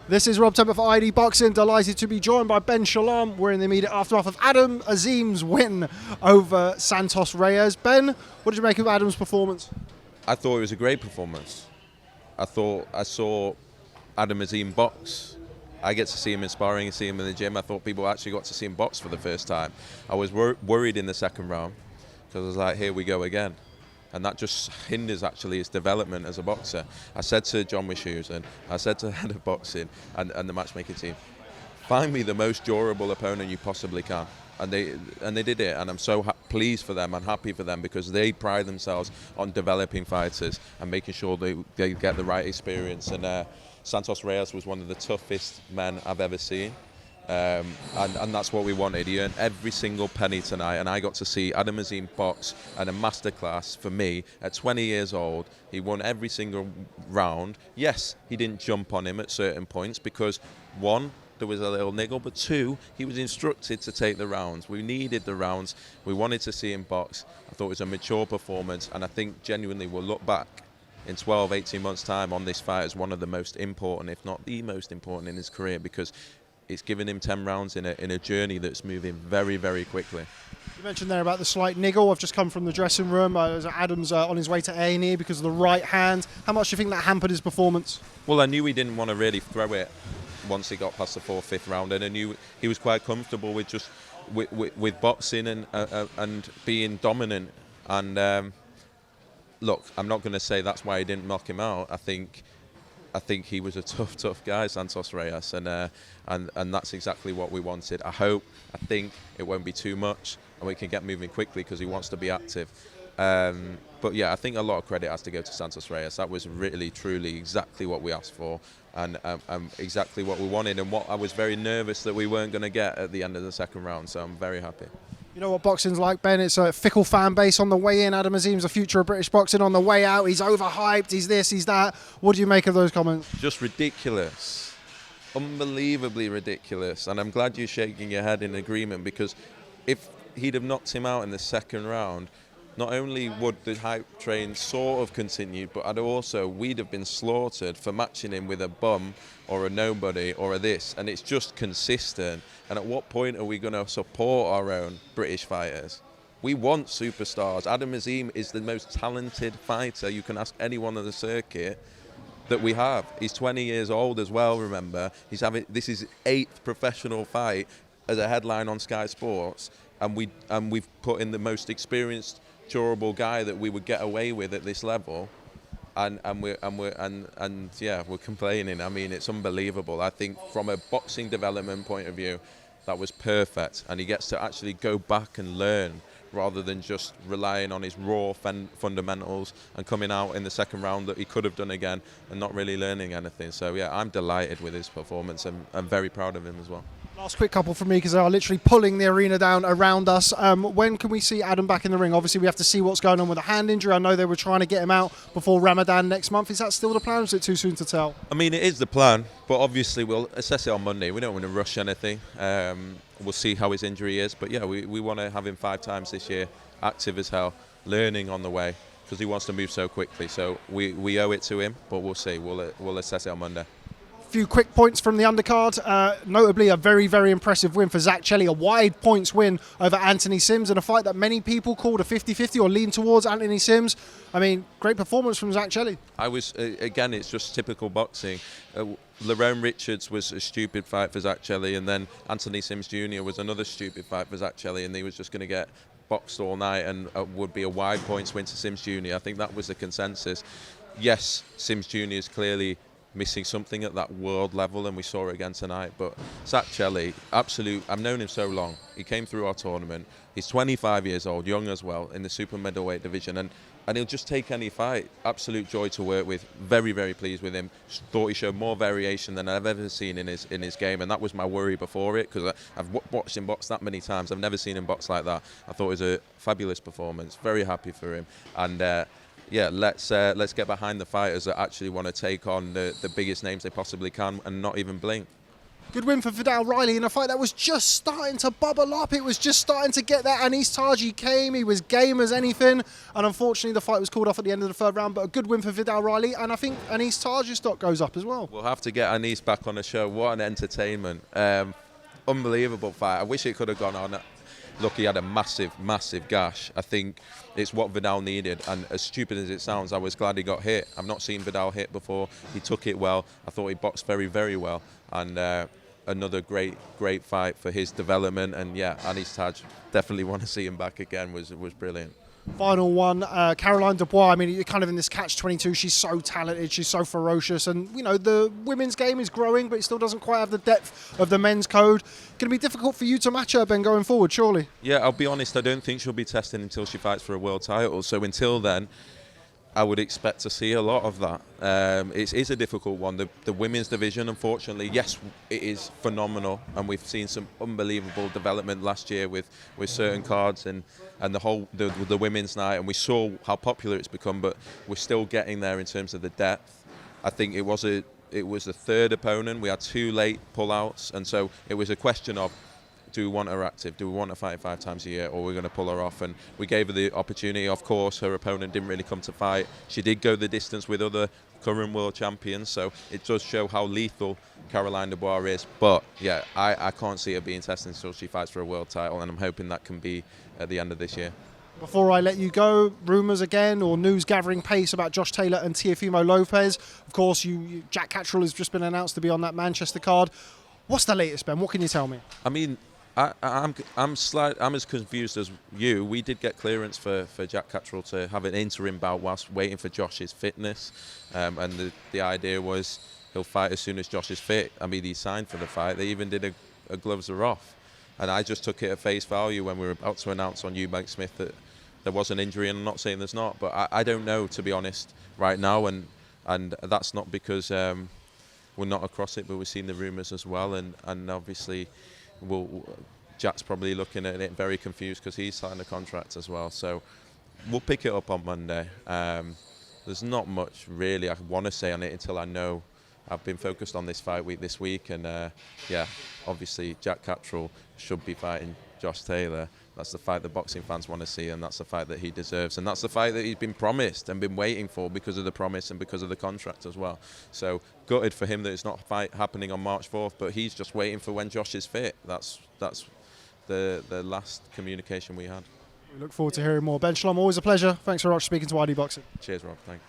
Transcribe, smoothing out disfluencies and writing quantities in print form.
This is Rob Tebbutt for ID Boxing. Delighted to be joined by Ben Shalom. We're in the immediate aftermath of Adam Azim's win over Santos Reyes. Ben, what did you make of Adam's performance? I thought it was a great performance. I saw Adam Azim box. I get to see him in sparring and see him in the gym. I thought people actually got to see him box for the first time. I was worried in the second round because I was like, here we go again. And that just hinders actually his development as a boxer. I said to John Wishoes and I said to the head of boxing and the matchmaking team, find me the most durable opponent you possibly can. And they did it, and I'm so pleased for them and happy for them because they pride themselves on developing fighters and making sure they get the right experience. And Santos Reyes was one of the toughest men I've ever seen. And that's what we wanted. He earned every single penny tonight, and I got to see Adam Azim box and a masterclass for me at 20 years old. He won every single round. Yes, he didn't jump on him at certain points because, one, there was a little niggle, but two, he was instructed to take the rounds. We needed the rounds. We wanted to see him box. I thought it was a mature performance, and I think genuinely we'll look back in 12, 18 months' time on this fight as one of the most important, if not the most important in his career, because it's given him 10 rounds in a journey that's moving very, very quickly. You mentioned there about the slight niggle. I've just come from the dressing room. Adam's on his way to A&E because of the right hand. How much do you think that hampered his performance? Well, I knew he didn't want to really throw it once he got past the 4th, 5th round, and I knew he was quite comfortable with just with boxing and being dominant. And look, I'm not going to say that's why he didn't knock him out. I think he was a tough guy, Santos Reyes, and that's exactly what we wanted. I think it won't be too much, and we can get moving quickly because he wants to be active. But yeah, I think a lot of credit has to go to Santos Reyes. That was really, truly exactly what we asked for, and exactly what we wanted, and what I was very nervous that we weren't going to get at the end of the second round. So I'm very happy. You know what boxing's like, Ben? It's a fickle fan base on the way in. Adam Azim's the future of British boxing. On the way out, he's overhyped, he's this, he's that. What do you make of those comments? Just ridiculous. Unbelievably ridiculous. And I'm glad you're shaking your head in agreement, because if he'd have knocked him out in the second round, not only would the hype train sort of continue, but we'd have been slaughtered for matching him with a bum or a nobody or a this, and it's just consistent. And at what point are we going to support our own British fighters? We want superstars. Adam Azim is the most talented fighter you can ask anyone on the circuit that we have. He's 20 years old as well, remember. This is his 8th professional fight as a headline on Sky Sports, and we've put in the most experienced, durable guy that we would get away with at this level, and we're complaining. I mean, it's unbelievable. I think from a boxing development point of view, that was perfect, and he gets to actually go back and learn rather than just relying on his raw fundamentals and coming out in the second round that he could have done again and not really learning anything. So yeah, I'm delighted with his performance, and I'm very proud of him as well. Last quick couple from me, because they are literally pulling the arena down around us. When can we see Adam back in the ring? Obviously, we have to see what's going on with the hand injury. I know they were trying to get him out before Ramadan next month. Is that still the plan, or is it too soon to tell? I mean, it is the plan, but obviously we'll assess it on Monday. We don't want to rush anything. We'll see how his injury is. But yeah, we want to have him 5 times this year, active as hell, learning on the way, because he wants to move so quickly. So we owe it to him, but we'll see. We'll assess it on Monday. Few quick points from the undercard, notably a very, very impressive win for Zak Chelli, a wide points win over Anthony Sims in a fight that many people called a 50-50 or lean towards Anthony Sims. I mean, great performance from Zak Chelli. Again, it's just typical boxing. Lerone Richards was a stupid fight for Zak Chelli, and then Anthony Sims Jr. was another stupid fight for Zak Chelli, and he was just going to get boxed all night and would be a wide points win to Sims Jr. I think that was the consensus. Yes, Sims Jr. is clearly missing something at that world level, and we saw it again tonight. But Zak Chelli, I've known him so long. He came through our tournament. He's 25 years old, young as well, in the super middleweight division, and he'll just take any fight. Absolute joy to work with. Very, very pleased with him. Thought he showed more variation than I've ever seen in his game, and that was my worry before it, because I've watched him box that many times. I've never seen him box like that. I thought it was a fabulous performance. Very happy for him, and yeah, let's get behind the fighters that actually want to take on the biggest names they possibly can and not even blink. Good win for Viddal Riley in a fight that was just starting to bubble up. It was just starting to get that. Anees Taj, he came, he was game as anything. And unfortunately, the fight was called off at the end of the third round. But a good win for Viddal Riley. And I think Anees Taj's stock goes up as well. We'll have to get Anees back on the show. What an entertainment. Unbelievable fight. I wish it could have gone on. Look, he had a massive, massive gash. I think it's what Viddal needed. And as stupid as it sounds, I was glad he got hit. I've not seen Viddal hit before. He took it well. I thought he boxed very, very well. And another great fight for his development. And yeah, Anees Taj, definitely want to see him back again. Was brilliant. Final one, Caroline Dubois. I mean, you're kind of in this catch-22. She's so talented. She's so ferocious. And, you know, the women's game is growing, but it still doesn't quite have the depth of the men's code. Going to be difficult for you to match her, Ben, going forward, surely? Yeah, I'll be honest. I don't think she'll be testing until she fights for a world title. So until then, I would expect to see a lot of that. It is a difficult one. The women's division, unfortunately, yes, it is phenomenal, and we've seen some unbelievable development last year with certain cards and the women's night, and we saw how popular it's become. But we're still getting there in terms of the depth. I think it was the third opponent. We had 2 late pullouts, and so it was a question of, do we want her active? Do we want her fighting 5 times a year, or we're going to pull her off? And we gave her the opportunity. Of course, her opponent didn't really come to fight. She did go the distance with other current world champions, so it does show how lethal Caroline Dubois is. But yeah, I can't see her being tested until she fights for a world title, and I'm hoping that can be at the end of this year. Before I let you go, rumours again or news gathering pace about Josh Taylor and Teofimo Lopez. Of course, Zak Chelli has just been announced to be on that Manchester card. What's the latest, Ben? What can you tell me? I mean, I'm as confused as you. We did get clearance for Zak Catterall to have an interim bout whilst waiting for Josh's fitness, and the idea was he'll fight as soon as Josh is fit. I mean, he signed for the fight. They even did a gloves are off, and I just took it at face value when we were about to announce on Eubank Smith that there was an injury, and I'm not saying there's not, but I don't know, to be honest, right now, and that's not because we're not across it, but we've seen the rumours as well, and obviously. Jack's probably looking at it very confused because he's signed a contract as well. So we'll pick it up on Monday. There's not much really I want to say on it until I know. I've been focused on this fight week this week, and yeah, obviously Zak Catterall should be fighting Josh Taylor. That's the fight that boxing fans want to see, and that's the fight that he deserves, and that's the fight that he's been promised and been waiting for because of the promise and because of the contract as well. So gutted for him that it's not fight happening on March 4th, but he's just waiting for when Josh is fit. That's the last communication we had. We look forward to hearing more. Ben Shalom, always a pleasure. Thanks very much for speaking to ID Boxing. Cheers, Rob. Thanks.